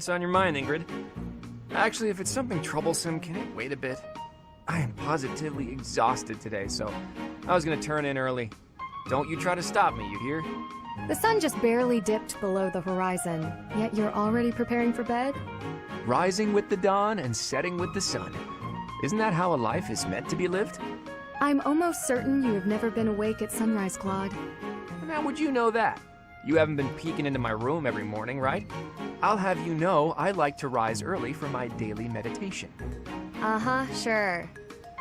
What's on your mind, Ingrid? Actually, if it's something troublesome, can it wait a bit? I am positively exhausted today, so I was gonna turn in early. Don't you try to stop me, you hear? The sun just barely dipped below the horizon, yet you're already preparing for bed? Rising with the dawn and setting with the sun. Isn't that how a life is meant to be lived? I'm almost certain you have never been awake at sunrise, Claude. And how would you know that? You haven't been peeking into my room every morning, right? I'll have you know I like to rise early for my daily meditation. Uh-huh, sure.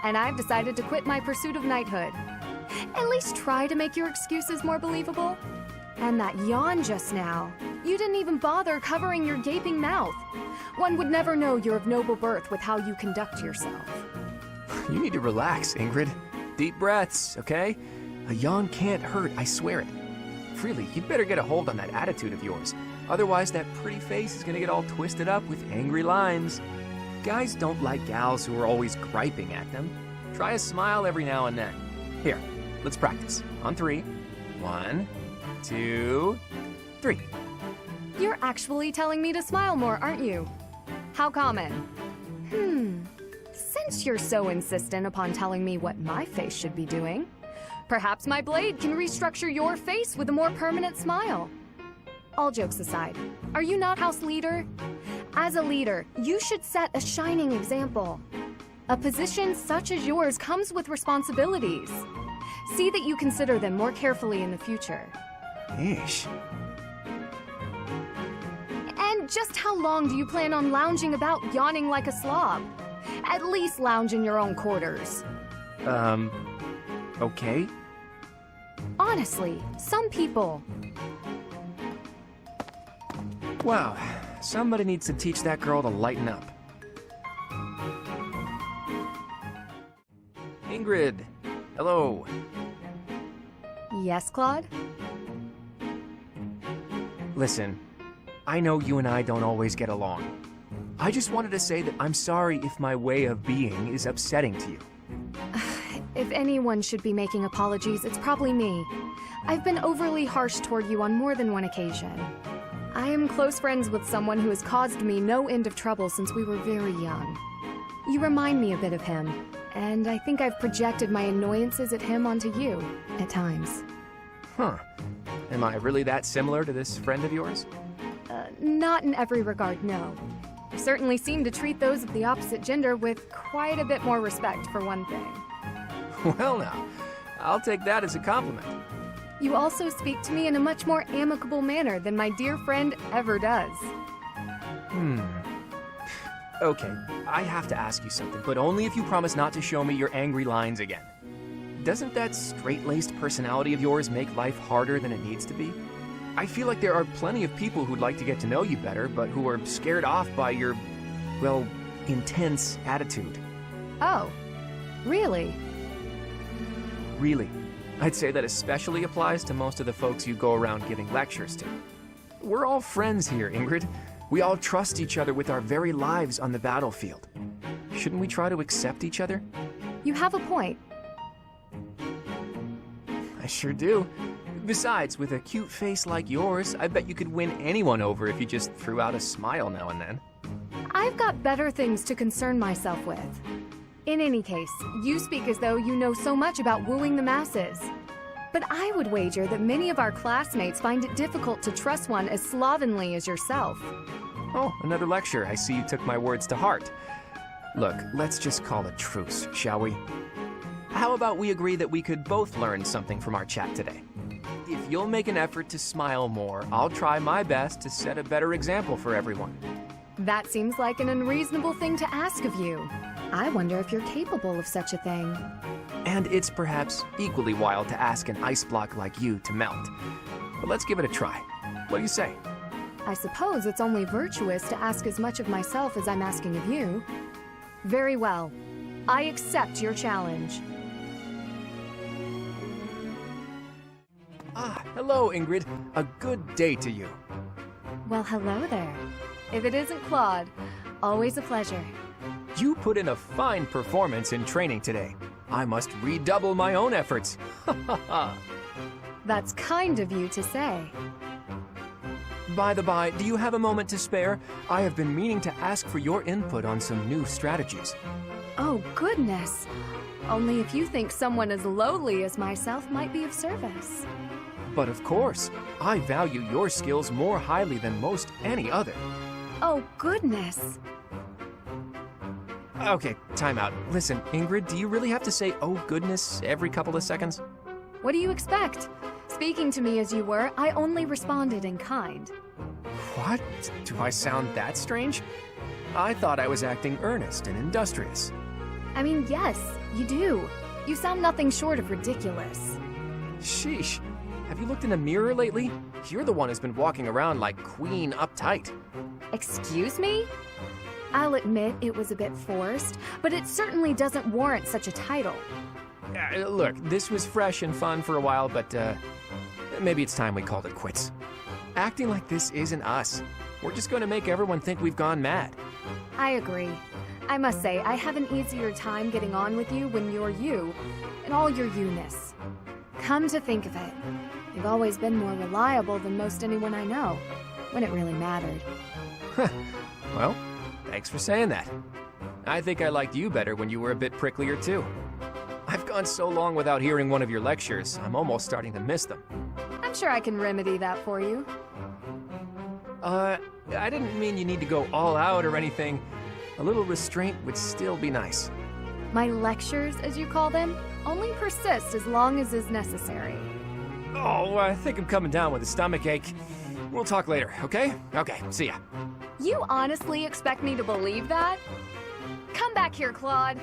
And I've decided to quit my pursuit of knighthood. At least try to make your excuses more believable. And that yawn just now. You didn't even bother covering your gaping mouth. One would never know you're of noble birth with how you conduct yourself. You need to relax, Ingrid. Deep breaths, okay? A yawn can't hurt, I swear it. Really, you'd better get a hold on that attitude of yours. Otherwise, that pretty face is gonna get all twisted up with angry lines. Guys don't like gals who are always griping at them. Try a smile every now and then. Here, let's practice. On 3. 1, 2, 3. You're actually telling me to smile more, aren't you? How common? Since you're so insistent upon telling me what my face should be doing, perhaps my blade can restructure your face with a more permanent smile. All jokes aside, are you not house leader? As a leader, you should set a shining example. A position such as yours comes with responsibilities. See that you consider them more carefully in the future. Ish. And just how long do you plan on lounging about yawning like a slob? At least lounge in your own quarters. Okay. Honestly, some people. Wow, somebody needs to teach that girl to lighten up. Ingrid, hello. Yes, Claude? Listen, I know you and I don't always get along. I just wanted to say that I'm sorry if my way of being is upsetting to you. If anyone should be making apologies, it's probably me. I've been overly harsh toward you on more than one occasion. I am close friends with someone who has caused me no end of trouble since we were very young. You remind me a bit of him, and I think I've projected my annoyances at him onto you, at times. Huh. Am I really that similar to this friend of yours? Not in every regard, no. You certainly seem to treat those of the opposite gender with quite a bit more respect, for one thing. Well now, I'll take that as a compliment. You also speak to me in a much more amicable manner than my dear friend ever does. Okay, I have to ask you something, but only if you promise not to show me your angry lines again. Doesn't that straight-laced personality of yours make life harder than it needs to be? I feel like there are plenty of people who'd like to get to know you better, but who are scared off by your, well, intense attitude. Oh, really? Really. I'd say that especially applies to most of the folks you go around giving lectures to. We're all friends here, Ingrid. We all trust each other with our very lives on the battlefield. Shouldn't we try to accept each other? You have a point. I sure do. Besides, with a cute face like yours, I bet you could win anyone over if you just threw out a smile now and then. I've got better things to concern myself with. In any case, you speak as though you know so much about wooing the masses. But I would wager that many of our classmates find it difficult to trust one as slovenly as yourself. Oh, another lecture. I see you took my words to heart. Look, let's just call a truce, shall we? How about we agree that we could both learn something from our chat today? If you'll make an effort to smile more, I'll try my best to set a better example for everyone. That seems like an unreasonable thing to ask of you. I wonder if you're capable of such a thing. And it's perhaps equally wild to ask an ice block like you to melt. But let's give it a try. What do you say? I suppose it's only virtuous to ask as much of myself as I'm asking of you. Very well. I accept your challenge. Ah, hello, Ingrid. A good day to you. Well, hello there. If it isn't Claude, always a pleasure. You put in a fine performance in training today. I must redouble my own efforts. That's kind of you to say. By the by, do you have a moment to spare? I have been meaning to ask for your input on some new strategies. Oh, goodness. Only if you think someone as lowly as myself might be of service. But of course, I value your skills more highly than most any other. Oh, goodness. Okay, time out. Listen, Ingrid, do you really have to say, oh goodness, every couple of seconds? What do you expect? Speaking to me as you were, I only responded in kind. What? Do I sound that strange? I thought I was acting earnest and industrious. I mean, yes, you do. You sound nothing short of ridiculous. Sheesh. Have you looked in the mirror lately? You're the one who's been walking around like Queen uptight. Excuse me? I'll admit it was a bit forced, but it certainly doesn't warrant such a title. Look, this was fresh and fun for a while, but maybe it's time we called it quits. Acting like this isn't us. We're just going to make everyone think we've gone mad. I agree. I must say, I have an easier time getting on with you when you're you, and all your you-ness. Come to think of it, you've always been more reliable than most anyone I know, when it really mattered. Well, thanks for saying that. I think I liked you better when you were a bit pricklier too. I've gone so long without hearing one of your lectures, I'm almost starting to miss them. I'm sure I can remedy that for you. I didn't mean you need to go all out or anything. A little restraint would still be nice. My lectures, as you call them, only persist as long as is necessary. Oh, I think I'm coming down with a stomachache. We'll talk later, okay? Okay, see ya. You honestly expect me to believe that? Come back here, Claude.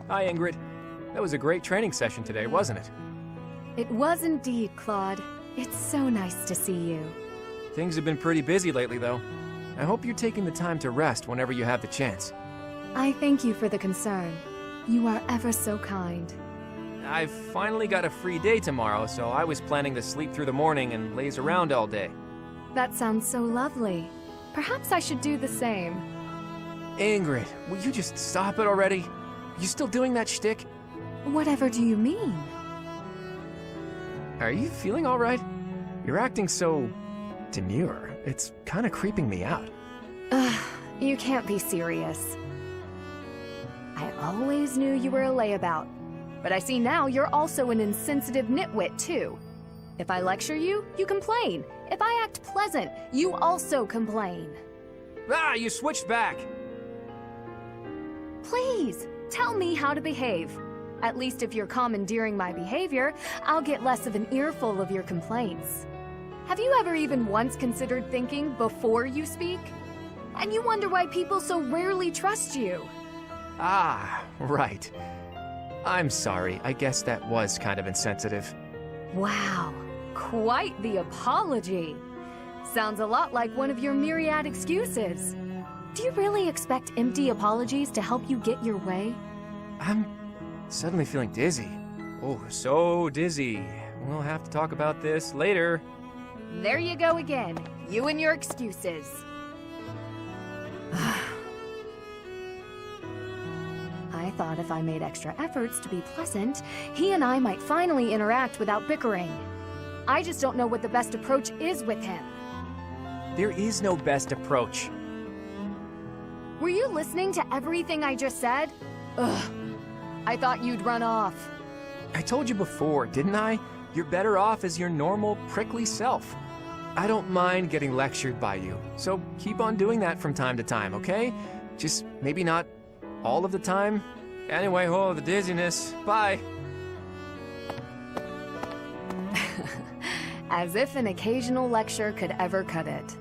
Hi, Ingrid. That was a great training session today, wasn't it? It was indeed, Claude. It's so nice to see you. Things have been pretty busy lately, though. I hope you're taking the time to rest whenever you have the chance. I thank you for the concern. You are ever so kind. I've finally got a free day tomorrow, so I was planning to sleep through the morning and laze around all day. That sounds so lovely. Perhaps I should do the same. Ingrid, will you just stop it already? You still doing that shtick? Whatever do you mean? Are you feeling all right? You're acting so demure. It's kind of creeping me out. Ugh, you can't be serious. I always knew you were a layabout, but I see now you're also an insensitive nitwit, too. If I lecture you, you complain. If I act pleasant, you also complain. Ah, you switched back! Please, tell me how to behave. At least if you're commandeering my behavior, I'll get less of an earful of your complaints. Have you ever even once considered thinking before you speak? And you wonder why people so rarely trust you. Ah, right. I'm sorry. I guess that was kind of insensitive. Wow, quite the apology. Sounds a lot like one of your myriad excuses. Do you really expect empty apologies to help you get your way? I'm suddenly feeling dizzy. Oh, so dizzy. We'll have to talk about this later. There you go again. You and your excuses. I thought if I made extra efforts to be pleasant, he and I might finally interact without bickering. I just don't know what the best approach is with him. There is no best approach. Were you listening to everything I just said? Ugh. I thought you'd run off. I told you before, didn't I? You're better off as your normal, prickly self. I don't mind getting lectured by you, so keep on doing that from time to time, okay? Just maybe not all of the time. Anyway, oh, the dizziness. Bye. As if an occasional lecture could ever cut it.